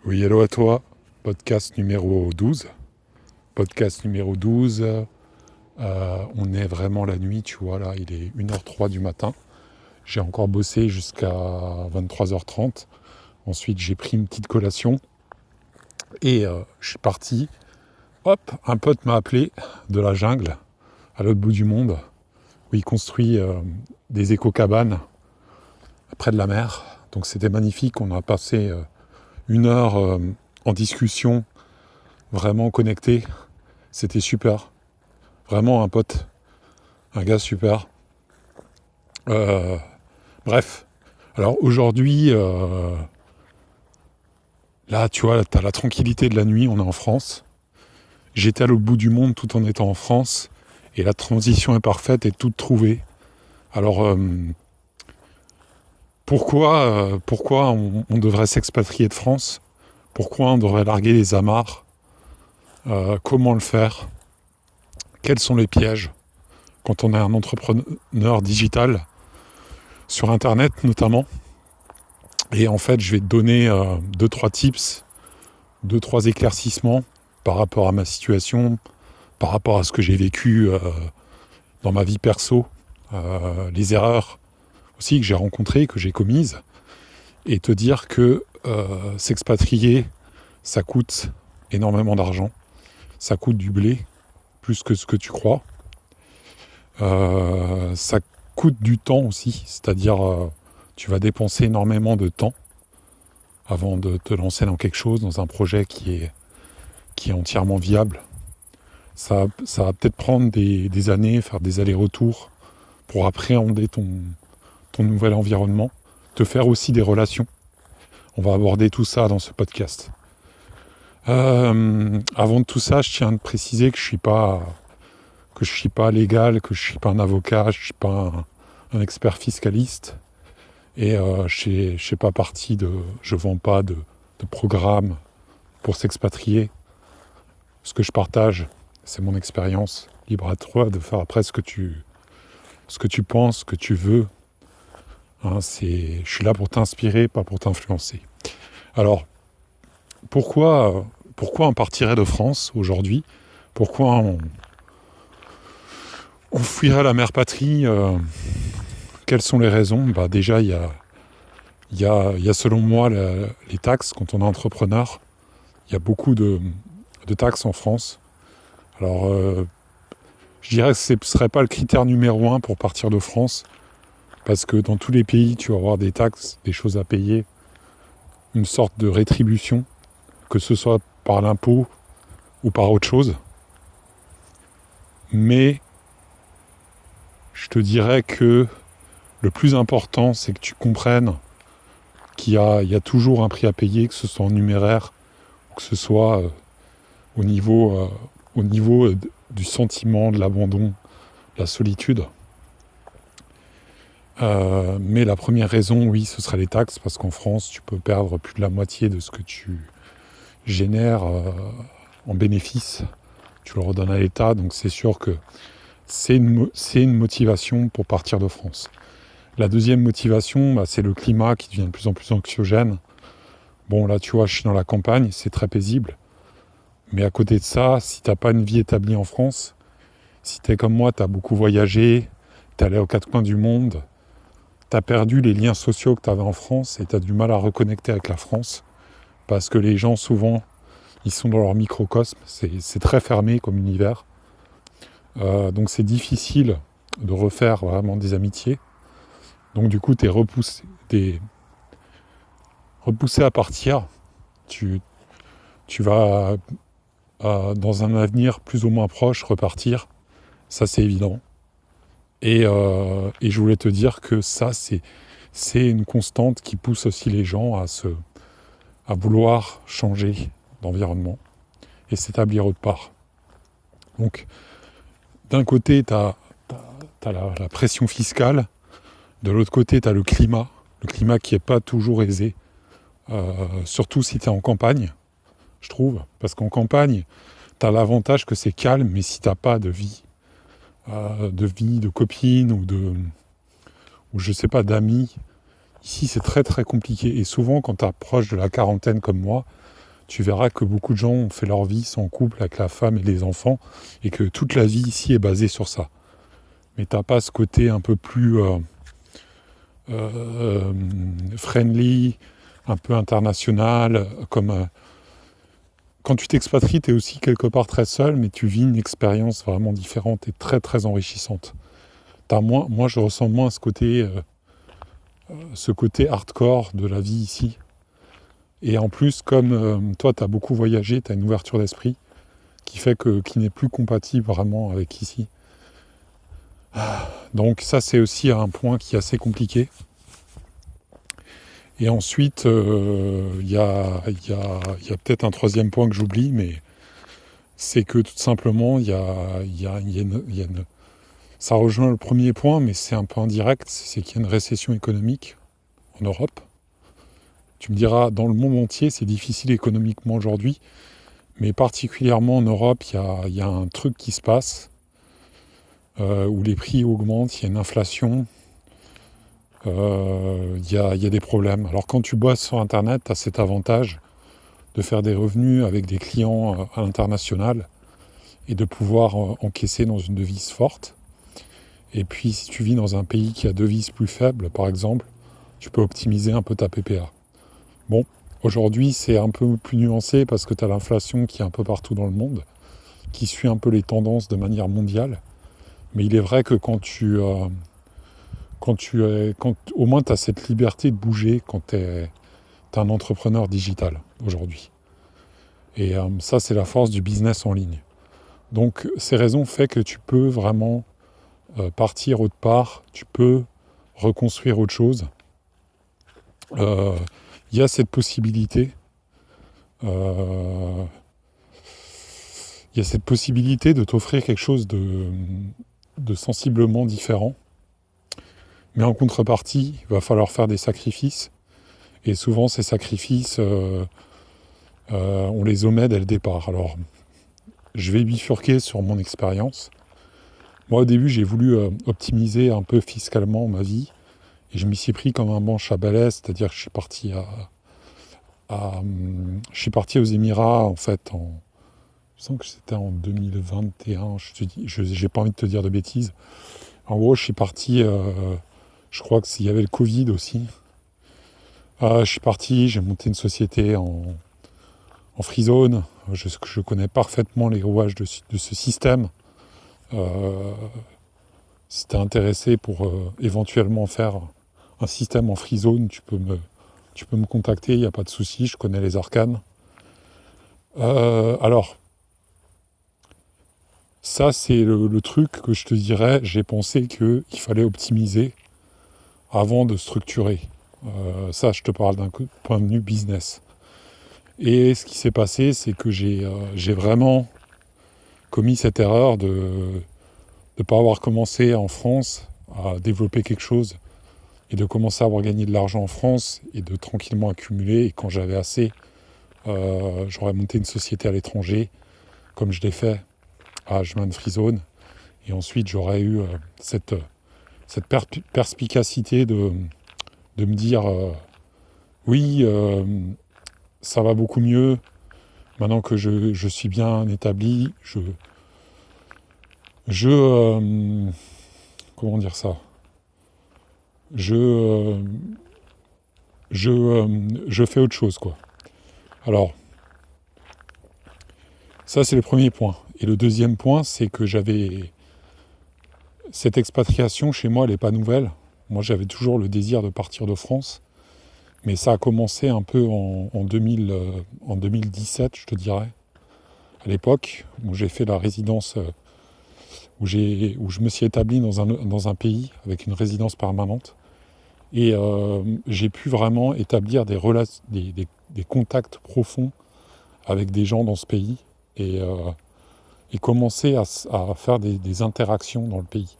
Oui, hello à toi, podcast numéro 12. Podcast numéro 12, on est vraiment la nuit, tu vois, là, il est 1h03 du matin. J'ai encore bossé jusqu'à 23h30. Ensuite, j'ai pris une petite collation et je suis parti. Hop, un pote m'a appelé de la jungle, à l'autre bout du monde, où il construit des éco-cabanes près de la mer. Donc c'était magnifique, on a passé 1 heure en discussion, vraiment connecté. C'était super. Vraiment un pote, un gars super. Euh, bref. Alors aujourd'hui, là, tu vois, t'as la tranquillité de la nuit, on est en France. J'étais à l'autre bout du monde tout en étant en France. Et la transition est parfaite et toute trouvée. Alors, pourquoi on devrait s'expatrier de France? Pourquoi on devrait larguer les amarres? Comment le faire? Quels sont les pièges quand on est un entrepreneur digital, sur Internet notamment? Et en fait, je vais te donner 2-3 tips, 2-3 éclaircissements par rapport à ma situation, par rapport à ce que j'ai vécu dans ma vie perso, les erreurs aussi que j'ai rencontrées, que j'ai commises, et te dire que s'expatrier, ça coûte énormément d'argent, ça coûte du blé, plus que ce que tu crois. Ça coûte du temps aussi, c'est-à-dire tu vas dépenser énormément de temps avant de te lancer dans quelque chose, dans un projet qui est entièrement viable. Ça va peut-être prendre des années, faire des allers-retours pour appréhender ton nouvel environnement, te faire aussi des relations. On va aborder tout ça dans ce podcast. Avant de tout ça, je tiens à te préciser que je suis pas légal, que je suis pas un avocat, je suis pas un expert fiscaliste, et je vends pas de programme pour s'expatrier. Ce que je partage, c'est mon expérience. Libre à toi de faire après ce que tu penses, ce que tu veux. Hein, je suis là pour t'inspirer, pas pour t'influencer. Alors, pourquoi on partirait de France aujourd'hui? Pourquoi on fuirait la mère patrie? Quelles sont les raisons? Déjà, il y a selon moi les taxes quand on est entrepreneur. Il y a beaucoup de taxes en France. Alors, je dirais que ce ne serait pas le critère numéro 1 pour partir de France, parce que dans tous les pays, tu vas avoir des taxes, des choses à payer, une sorte de rétribution, que ce soit par l'impôt ou par autre chose. Mais je te dirais que le plus important, c'est que tu comprennes qu'il y a toujours un prix à payer, que ce soit en numéraire, ou que ce soit au niveau du sentiment, de l'abandon, de la solitude. Mais la première raison, oui, ce serait les taxes, parce qu'en France, tu peux perdre plus de la moitié de ce que tu génères en bénéfices. Tu le redonnes à l'État, donc c'est sûr que c'est une motivation pour partir de France. La deuxième motivation, c'est le climat qui devient de plus en plus anxiogène. Bon, là, tu vois, je suis dans la campagne, c'est très paisible. Mais à côté de ça, si t'as pas une vie établie en France, si t'es comme moi, t'as beaucoup voyagé, t'es allé aux quatre coins du monde, t'as perdu les liens sociaux que t'avais en France et t'as du mal à reconnecter avec la France, parce que les gens, souvent, ils sont dans leur microcosme, c'est très fermé comme univers. Donc c'est difficile de refaire vraiment des amitiés. Donc du coup, t'es repoussé à partir. Tu vas, dans un avenir plus ou moins proche, repartir. Ça, c'est évident. Et je voulais te dire que ça, c'est une constante qui pousse aussi les gens à vouloir changer d'environnement et s'établir autre part. Donc, d'un côté, tu as la pression fiscale, de l'autre côté, tu as le climat qui n'est pas toujours aisé, surtout si tu es en campagne, je trouve, parce qu'en campagne, tu as l'avantage que c'est calme, mais si tu n'as pas de vie, de copines ou je sais pas, d'amis, Ici, c'est très très compliqué. Et souvent, quand tu approches de la quarantaine comme moi, tu verras que beaucoup de gens ont fait leur vie sans couple avec la femme et les enfants, et que toute la vie ici est basée sur ça. Mais t'as pas ce côté un peu plus friendly, un peu international, comme quand tu t'expatries, tu es aussi quelque part très seul, mais tu vis une expérience vraiment différente et très très enrichissante. Moi, je ressens moins ce côté hardcore de la vie ici. Et en plus, comme toi, tu as beaucoup voyagé, tu as une ouverture d'esprit qui n'est plus compatible vraiment avec ici. Donc ça, c'est aussi un point qui est assez compliqué. Et ensuite, y a peut-être un troisième point que j'oublie, mais c'est que tout simplement, ça rejoint le premier point, mais c'est un peu indirect, c'est qu'il y a une récession économique en Europe. Tu me diras, dans le monde entier, c'est difficile économiquement aujourd'hui, mais particulièrement en Europe, il y a un truc qui se passe, où les prix augmentent, il y a une inflation, il y a des problèmes. Alors quand tu bosses sur Internet, tu as cet avantage de faire des revenus avec des clients à l'international et de pouvoir encaisser dans une devise forte. Et puis si tu vis dans un pays qui a devise plus faible, par exemple, tu peux optimiser un peu ta PPA. Bon, aujourd'hui c'est un peu plus nuancé parce que tu as l'inflation qui est un peu partout dans le monde, qui suit un peu les tendances de manière mondiale. Mais il est vrai que quand au moins tu as cette liberté de bouger quand tu es un entrepreneur digital aujourd'hui. Et ça, c'est la force du business en ligne. Donc, ces raisons font que tu peux vraiment partir autre part, tu peux reconstruire autre chose. Il y a cette possibilité. Il y a cette possibilité de t'offrir quelque chose de sensiblement différent. Mais en contrepartie, il va falloir faire des sacrifices. Et souvent, ces sacrifices, on les omet dès le départ. Alors, je vais bifurquer sur mon expérience. Moi, au début, j'ai voulu optimiser un peu fiscalement ma vie. Et je m'y suis pris comme un manche à balai, c'est-à-dire que je suis parti aux Émirats, en fait, je sens que c'était en 2021, j'ai pas envie de te dire de bêtises. En gros, je suis parti, je crois qu'il y avait le Covid aussi. Je suis parti, j'ai monté une société en free zone. Je connais parfaitement les rouages de ce système. Si tu es intéressé pour éventuellement faire un système en free zone, tu peux me contacter, il n'y a pas de souci, je connais les arcanes. Alors, ça c'est le truc que je te dirais, j'ai pensé qu'il fallait optimiser avant de structurer. Ça, je te parle d'un point de vue business. Et ce qui s'est passé, c'est que j'ai vraiment commis cette erreur de ne pas avoir commencé en France à développer quelque chose et de commencer à avoir gagné de l'argent en France et de tranquillement accumuler. Et quand j'avais assez, j'aurais monté une société à l'étranger, comme je l'ai fait à Human Free Zone. Et ensuite, j'aurais eu cette perspicacité de me dire oui, ça va beaucoup mieux. Maintenant que je suis bien établi, comment dire ça, je fais autre chose, quoi. Alors, ça c'est le premier point. Et le deuxième point, c'est que cette expatriation chez moi, elle n'est pas nouvelle. Moi, j'avais toujours le désir de partir de France. Mais ça a commencé un peu en 2017, je te dirais. À l'époque, où j'ai fait la résidence, où je me suis établi dans un pays avec une résidence permanente. Et j'ai pu vraiment établir des contacts profonds avec des gens dans ce pays et commencer à faire des interactions dans le pays.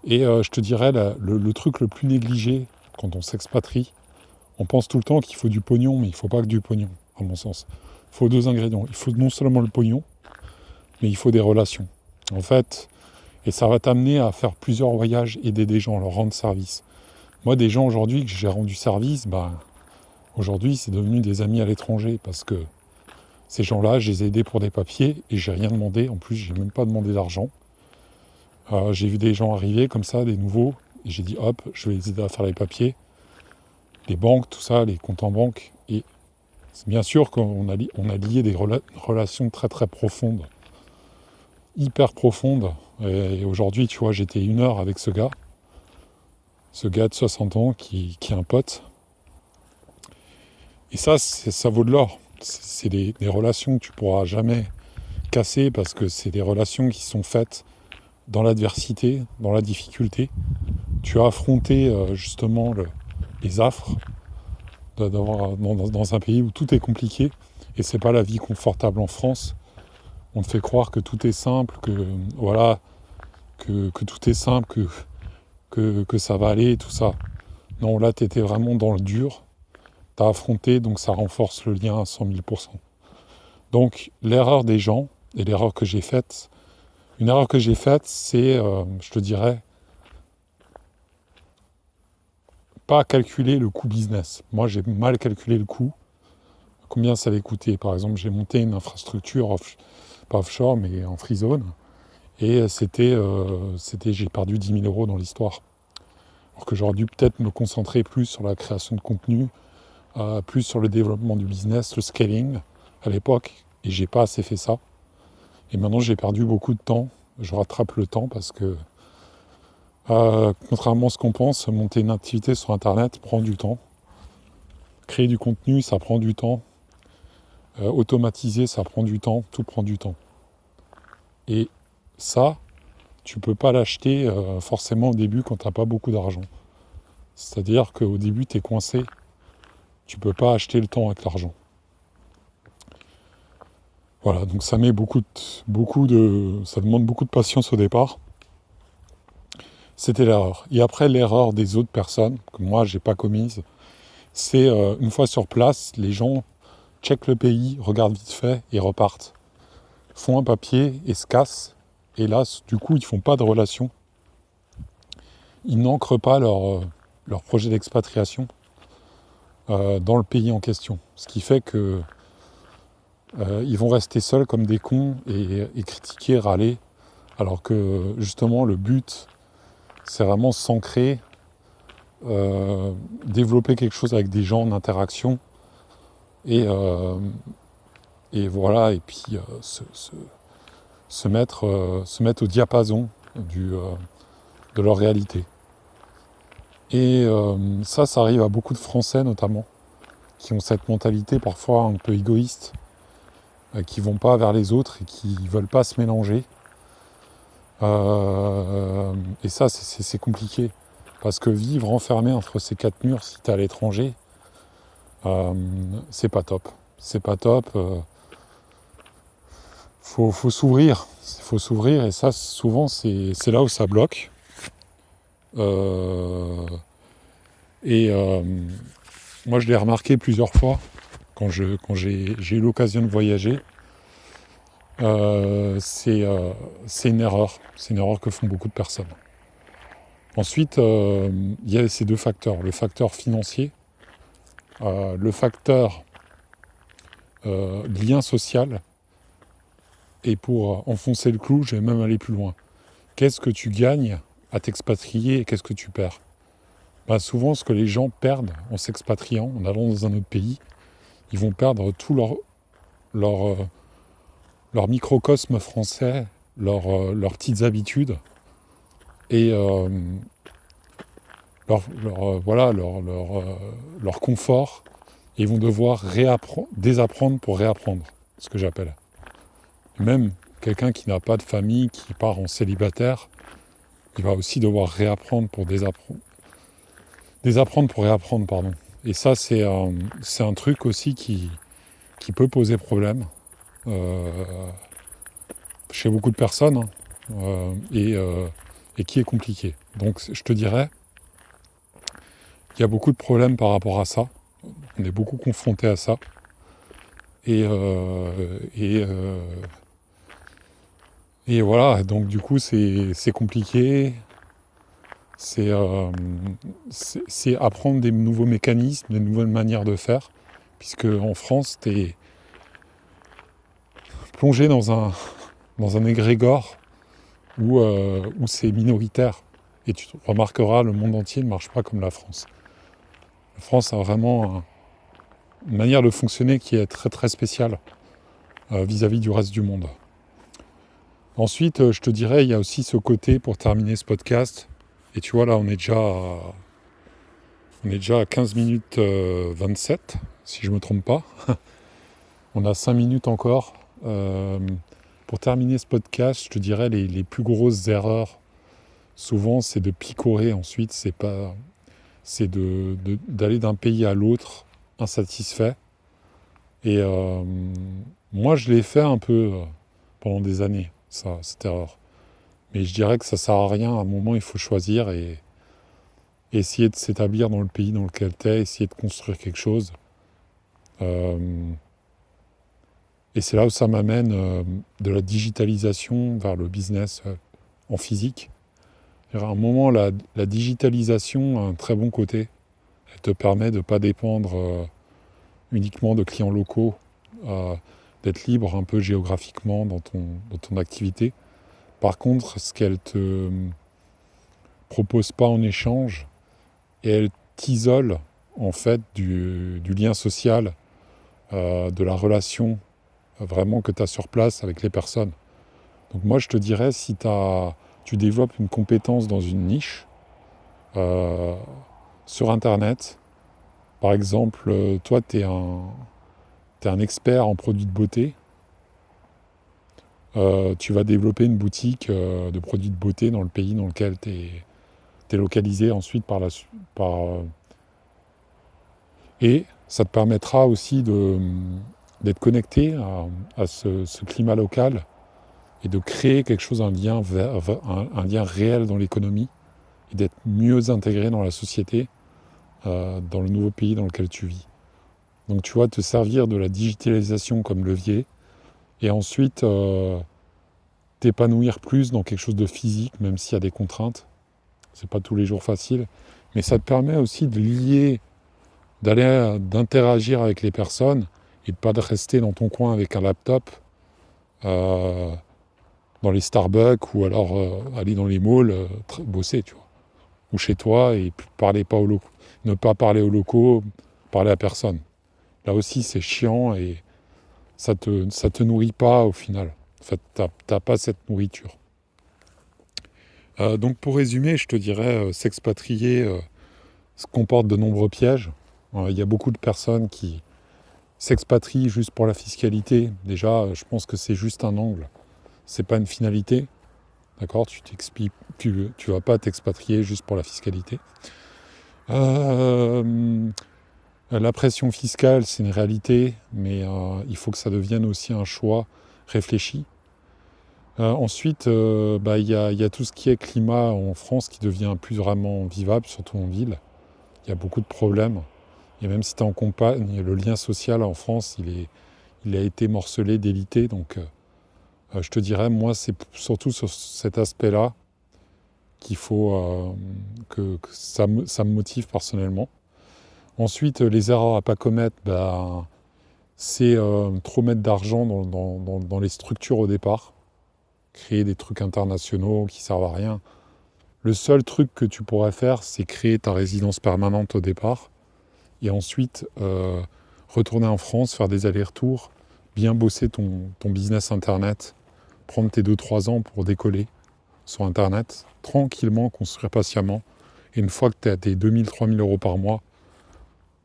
Et je te dirais, le truc le plus négligé quand on s'expatrie, on pense tout le temps qu'il faut du pognon, mais il ne faut pas que du pognon, à mon sens. Il faut 2 ingrédients. Il faut non seulement le pognon, mais il faut des relations. En fait, et ça va t'amener à faire plusieurs voyages, aider des gens, leur rendre service. Moi, des gens aujourd'hui que j'ai rendu service, aujourd'hui, c'est devenu des amis à l'étranger parce que ces gens-là, je les ai aidés pour des papiers et j'ai rien demandé. En plus, j'ai même pas demandé d'argent. J'ai vu des gens arriver comme ça, des nouveaux, et j'ai dit hop, je vais les aider à faire les papiers, les banques, tout ça, les comptes en banque. Et c'est bien sûr qu'on a lié des relations très très profondes, hyper profondes. Et aujourd'hui, tu vois, j'étais 1 heure avec ce gars de 60 ans qui est un pote. Et ça vaut de l'or. C'est des relations que tu pourras jamais casser parce que c'est des relations qui sont faites dans l'adversité, dans la difficulté. Tu as affronté justement les affres dans un pays où tout est compliqué et c'est pas la vie confortable en France. On te fait croire que tout est simple, que voilà, que tout est simple, que ça va aller et tout ça. Non, là, tu étais vraiment dans le dur. Tu as affronté, donc ça renforce le lien à 100 000%. Donc, l'erreur des gens, et l'erreur que j'ai faite, une erreur que j'ai faite, c'est, je te dirais, pas calculer le coût business. Moi, j'ai mal calculé le coût. Combien ça allait coûter. Par exemple, j'ai monté une infrastructure, pas offshore, mais en free zone. Et j'ai perdu 10 000 euros dans l'histoire. Alors que j'aurais dû peut-être me concentrer plus sur la création de contenu, plus sur le développement du business, le scaling à l'époque. Et j'ai pas assez fait ça. Et maintenant, j'ai perdu beaucoup de temps. Je rattrape le temps parce que, contrairement à ce qu'on pense, monter une activité sur Internet prend du temps. Créer du contenu, ça prend du temps. Automatiser, ça prend du temps. Tout prend du temps. Et ça, tu peux pas l'acheter forcément au début quand tu n'as pas beaucoup d'argent. C'est-à-dire qu'au début, tu es coincé. Tu peux pas acheter le temps avec l'argent. Voilà, donc ça met ça demande beaucoup de patience au départ. C'était l'erreur. Et après, l'erreur des autres personnes, que moi, j'ai pas commise, c'est une fois sur place, les gens checkent le pays, regardent vite fait et repartent. Font un papier et se cassent. Et là, du coup, ils font pas de relation. Ils n'ancrent pas leur projet d'expatriation dans le pays en question. Ce qui fait que ils vont rester seuls comme des cons et critiquer, râler, alors que justement le but, c'est vraiment s'ancrer, développer quelque chose avec des gens en interaction et voilà, et puis se mettre au diapason de leur réalité. Et ça arrive à beaucoup de Français notamment, qui ont cette mentalité parfois un peu égoïste, qui vont pas vers les autres et qui veulent pas se mélanger. Et ça, c'est compliqué. Parce que vivre enfermé entre ces 4 murs, si tu es à l'étranger, c'est pas top. C'est pas top. Faut s'ouvrir. Faut s'ouvrir et ça, souvent, c'est là où ça bloque. Et moi, je l'ai remarqué plusieurs fois quand j'ai eu l'occasion de voyager. C'est une erreur. C'est une erreur que font beaucoup de personnes. Ensuite, il y a ces 2 facteurs. Le facteur financier, le facteur lien social. Et pour enfoncer le clou, je vais même aller plus loin. Qu'est-ce que tu gagnes à t'expatrier et qu'est-ce que tu perds ? Souvent, ce que les gens perdent en s'expatriant, en allant dans un autre pays, ils vont perdre tout leur microcosme français, leurs petites habitudes et leur confort. Et ils vont devoir désapprendre pour réapprendre, ce que j'appelle. Même quelqu'un qui n'a pas de famille, qui part en célibataire, il va aussi devoir réapprendre pour désapprendre. Désapprendre pour réapprendre, pardon. Et ça, c'est un truc aussi qui peut poser problème chez beaucoup de personnes et qui est compliqué. Donc je te dirais, il y a beaucoup de problèmes par rapport à ça. On est beaucoup confronté à ça. Et voilà, donc du coup c'est compliqué. C'est c'est apprendre des nouveaux mécanismes, des nouvelles manières de faire, puisque en France, tu es plongé dans un égrégore où c'est minoritaire. Et tu remarqueras, le monde entier ne marche pas comme la France. La France a vraiment une manière de fonctionner qui est très très spéciale vis-à-vis du reste du monde. Ensuite, je te dirais, il y a aussi ce côté, pour terminer ce podcast, et tu vois là, on est déjà à 15 minutes 27, si je ne me trompe pas. On a 5 minutes encore. Pour terminer ce podcast, je te dirais, les plus grosses erreurs, souvent, c'est de picorer ensuite, c'est d'aller d'un pays à l'autre insatisfait. Et moi, je l'ai fait un peu pendant des années, cette erreur. Mais je dirais que ça sert à rien. À un moment, il faut choisir et essayer de s'établir dans le pays dans lequel tu es, essayer de construire quelque chose. Et c'est là où ça m'amène de la digitalisation vers le business en physique. À un moment, la digitalisation a un très bon côté. Elle te permet de ne pas dépendre uniquement de clients locaux, d'être libre un peu géographiquement dans ton activité. Par contre, ce qu'elle te propose pas en échange, et elle t'isole en fait du lien social, de la relation vraiment que tu as sur place avec les personnes. Donc moi je te dirais, si tu développes une compétence dans une niche, sur internet, par exemple, toi tu es un expert en produits de beauté, tu vas développer une boutique de produits de beauté dans le pays dans lequel tu es localisé ensuite et ça te permettra aussi d'être connecté à ce climat local et de créer quelque chose, un lien réel dans l'économie et d'être mieux intégré dans la société, dans le nouveau pays dans lequel tu vis. Donc tu vois, te servir de la digitalisation comme levier et ensuite t'épanouir plus dans quelque chose de physique, même s'il y a des contraintes. C'est pas tous les jours facile, mais ça te permet aussi d'interagir avec les personnes et de pas de rester dans ton coin avec un laptop dans les Starbucks ou alors aller dans les malls bosser, tu vois. Ou chez toi et ne pas parler aux locaux, parler à personne. Là aussi, c'est chiant et ça te nourrit pas au final. En fait, t'as pas cette nourriture. Donc pour résumer, je te dirais, s'expatrier comporte de nombreux pièges. Il y a beaucoup de personnes qui s'expatrient juste pour la fiscalité. Déjà, je pense que c'est juste un angle. C'est pas une finalité. D'accord ? Tu vas pas t'expatrier juste pour la fiscalité. La pression fiscale, c'est une réalité, mais il faut que ça devienne aussi un choix réfléchi. Ensuite, il y a tout ce qui est climat en France qui devient plus vraiment vivable, surtout en ville. Il y a beaucoup de problèmes. Et même si tu es en campagne, le lien social en France, il a été morcelé, délité. Donc, je te dirais, moi, c'est surtout sur cet aspect-là qu'il faut que ça me motive personnellement. Ensuite, les erreurs à ne pas commettre, c'est trop mettre d'argent dans les structures au départ. Créer des trucs internationaux qui servent à rien. Le seul truc que tu pourrais faire, c'est créer ta résidence permanente au départ et ensuite retourner en France, faire des allers-retours, bien bosser ton business internet, prendre tes 2-3 ans pour décoller sur internet, tranquillement, construire patiemment. Et une fois que tu as tes 2 000-3 000 euros par mois,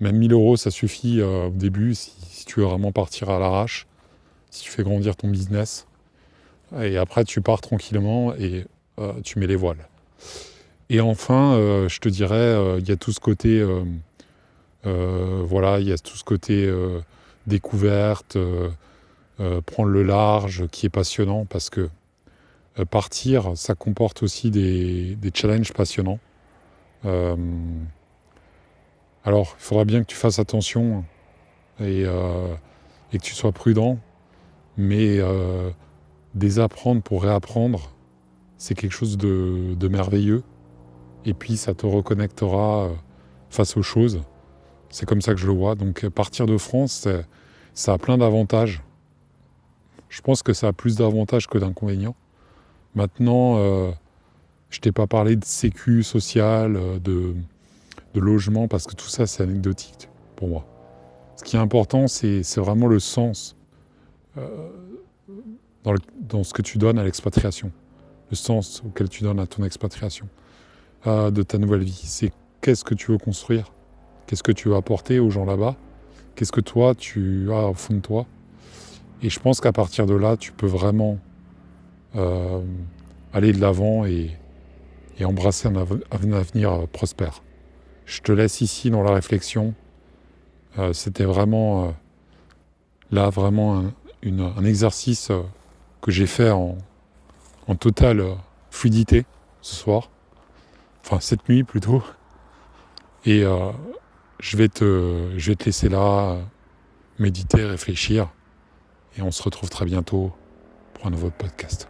même 1 000 euros, ça suffit au début si tu veux vraiment partir à l'arrache, si tu fais grandir ton business. Et après, tu pars tranquillement et tu mets les voiles. Et enfin, je te dirais, il y a tout ce côté, il y a tout ce côté découverte, prendre le large, qui est passionnant parce que partir, ça comporte aussi des challenges passionnants. Alors, il faudra bien que tu fasses attention et que tu sois prudent, mais désapprendre pour réapprendre, c'est quelque chose de merveilleux. et puis ça te reconnectera face aux choses. C'est comme ça que je le vois. Donc partir de France, ça a plein d'avantages. Je pense que ça a plus d'avantages que d'inconvénients. Maintenant, je t'ai pas parlé de sécu sociale, de logement, parce que tout ça, c'est anecdotique pour moi. Ce qui est important, c'est vraiment le sens dans ce que tu donnes à l'expatriation. Le sens auquel tu donnes à ton expatriation, de ta nouvelle vie. C'est qu'est-ce que tu veux construire, qu'est-ce que tu veux apporter aux gens là-bas, qu'est-ce que toi, tu as au fond de toi. Et je pense qu'à partir de là, tu peux vraiment aller de l'avant et embrasser un avenir prospère. Je te laisse ici dans la réflexion. C'était vraiment vraiment un exercice que j'ai fait en totale fluidité ce soir, enfin cette nuit plutôt. Et je vais te laisser là, méditer, réfléchir, et on se retrouve très bientôt pour un nouveau podcast.